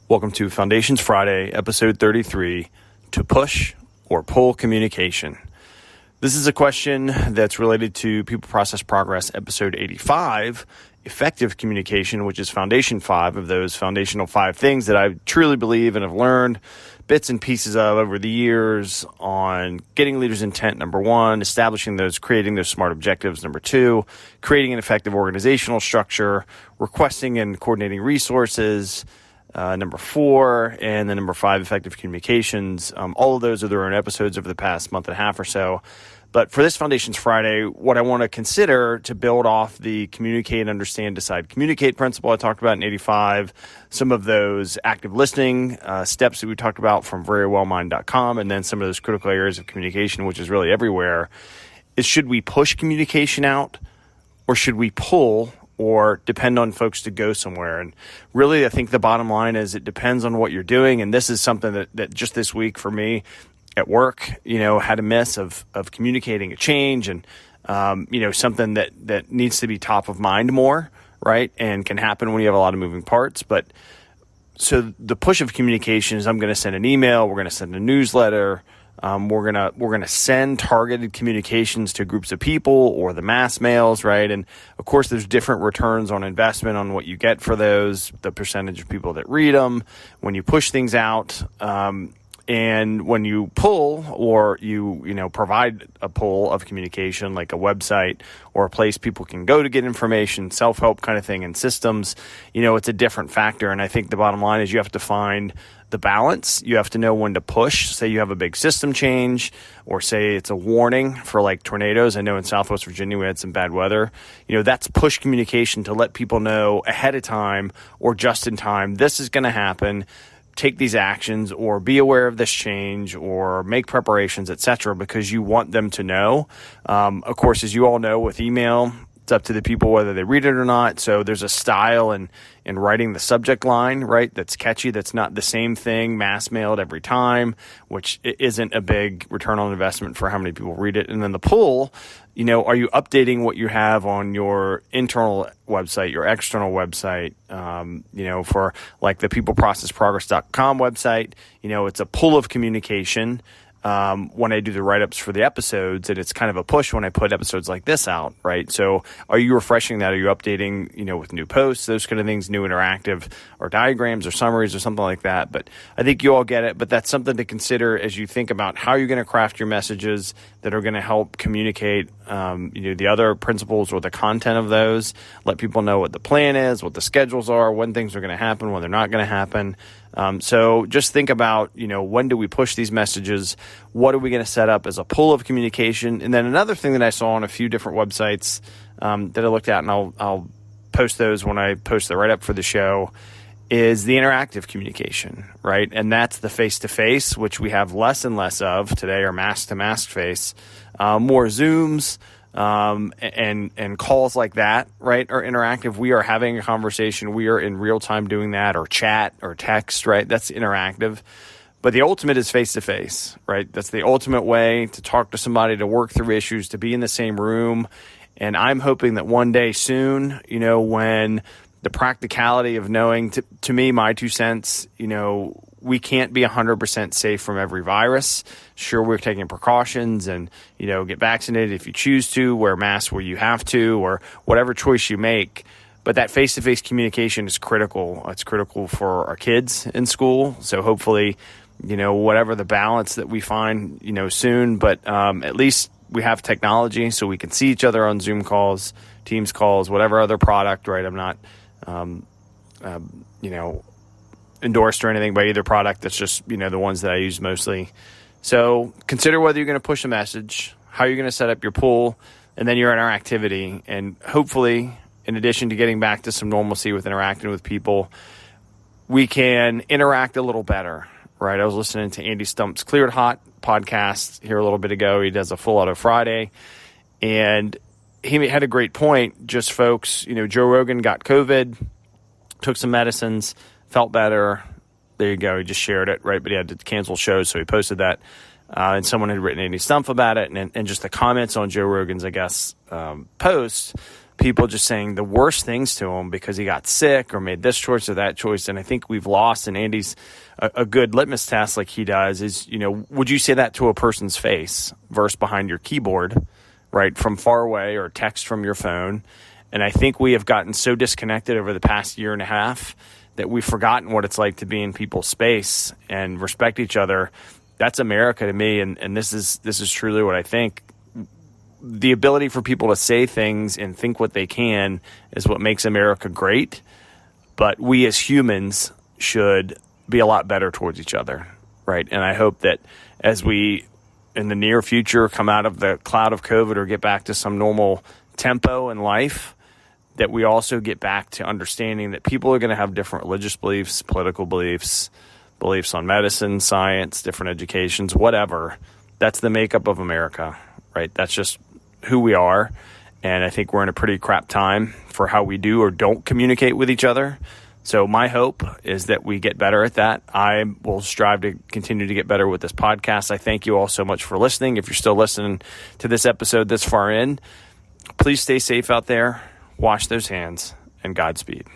Welcome to Foundations Friday, episode 33, to push or pull communication. This is a question that's related to People Process Progress, episode 85, effective communication, which is foundation 5 of those foundational 5 things that I truly believe and have learned bits and pieces of over the years on getting leaders' intent, number 1, creating those SMART objectives, number 2, creating an effective organizational structure, requesting and coordinating resources, number 4, and then number 5, effective communications. All of those are their own episodes over the past month and a half or so. But for this Foundations Friday, what I want to consider to build off the communicate, understand, decide, communicate principle I talked about in 85, some of those active listening steps that we talked about from verywellmind.com, and then some of those critical areas of communication, which is really everywhere, is should we push communication out or should we pull or depend on folks to go somewhere? And really, I think the bottom line is it depends on what you're doing. And this is something that just this week for me at work, had a miss of communicating a change and, something that needs to be top of mind more, right? And can happen when you have a lot of moving parts. But so the push of communication is I'm going to send an email, we're going to send a newsletter, we're gonna send targeted communications to groups of people or the mass mails, right? And of course, there's different returns on investment on what you get for those, the percentage of people that read them, when you push things out, and when you pull or you provide a pull of communication like a website or a place people can go to get information, self-help kind of thing, and systems, it's a different factor. And I think the bottom line is you have to find the balance. You have to know when to push. Say you have a big system change, or say it's a warning for like tornadoes. I know in Southwest Virginia we had some bad weather. That's push communication to let people know ahead of time or just in time, this is going to happen. Take these actions or be aware of this change or make preparations, etc., because you want them to know. Of course, as you all know, with email, it's up to the people whether they read it or not. So there's a style in writing the subject line, right, that's catchy, that's not the same thing mass mailed every time, which isn't a big return on investment for how many people read it. And then the pull, are you updating what you have on your internal website, your external website, for like the peopleprocessprogress.com website, it's a pull of communication when I do the write-ups for the episodes, and it's kind of a push when I put episodes like this out, right? So are you refreshing that? Are you updating, with new posts, those kind of things, new interactive or diagrams or summaries or something like that? But I think you all get it, but that's something to consider as you think about how you're going to craft your messages that are going to help communicate, the other principles or the content of those, let people know what the plan is, what the schedules are, when things are going to happen, when they're not going to happen. So just think about, when do we push these messages? What are we going to set up as a pull of communication? And then another thing that I saw on a few different websites that I looked at, and I'll post those when I post the write-up for the show, is the interactive communication, right? And that's the face-to-face, which we have less and less of today, or mask-to-mask face. More Zooms, and calls like that, right, are interactive. We are having a conversation. We are in real time doing that, or chat or text, right? That's interactive. But the ultimate is face-to-face, right? That's the ultimate way to talk to somebody, to work through issues, to be in the same room. And I'm hoping that one day soon, when the practicality of knowing, to me, my 2 cents, we can't be 100% safe from every virus. Sure, we're taking precautions and, get vaccinated if you choose to, wear masks where you have to, or whatever choice you make. But that face-to-face communication is critical. It's critical for our kids in school. So hopefully, whatever the balance that we find, soon, but at least we have technology so we can see each other on Zoom calls, Teams calls, whatever other product, right? I'm not, endorsed or anything by either product. That's just, the ones that I use mostly. So consider whether you're going to push a message, how you're going to set up your pull, and then your interactivity. And hopefully, in addition to getting back to some normalcy with interacting with people, we can interact a little better, right? I was listening to Andy Stump's Cleared Hot podcast here a little bit ago. He does a Full Auto Friday, and he had a great point. Just folks, Joe Rogan got COVID, took some medicines, felt better. There you go. He just shared it, right? But he had to cancel shows, so he posted that. And someone had written Andy Stump about it, and just the comments on Joe Rogan's, I guess, post people just saying the worst things to him because he got sick or made this choice or that choice. And I think we've lost, and Andy's a good litmus test like he does is, would you say that to a person's face versus behind your keyboard, right, from far away, or text from your phone? And I think we have gotten so disconnected over the past year and a half that we've forgotten what it's like to be in people's space and respect each other. That's America to me, and this is truly what I think. The ability for people to say things and think what they can is what makes America great. But we as humans should be a lot better towards each other, right? And I hope that as we, in the near future, come out of the cloud of COVID or get back to some normal tempo in life, that we also get back to understanding that people are going to have different religious beliefs, political beliefs, beliefs on medicine, science, different educations, whatever. That's the makeup of America, right? That's just who we are. And I think we're in a pretty crap time for how we do or don't communicate with each other. So my hope is that we get better at that. I will strive to continue to get better with this podcast. I thank you all so much for listening. If you're still listening to this episode this far in, please stay safe out there. Wash those hands, and Godspeed.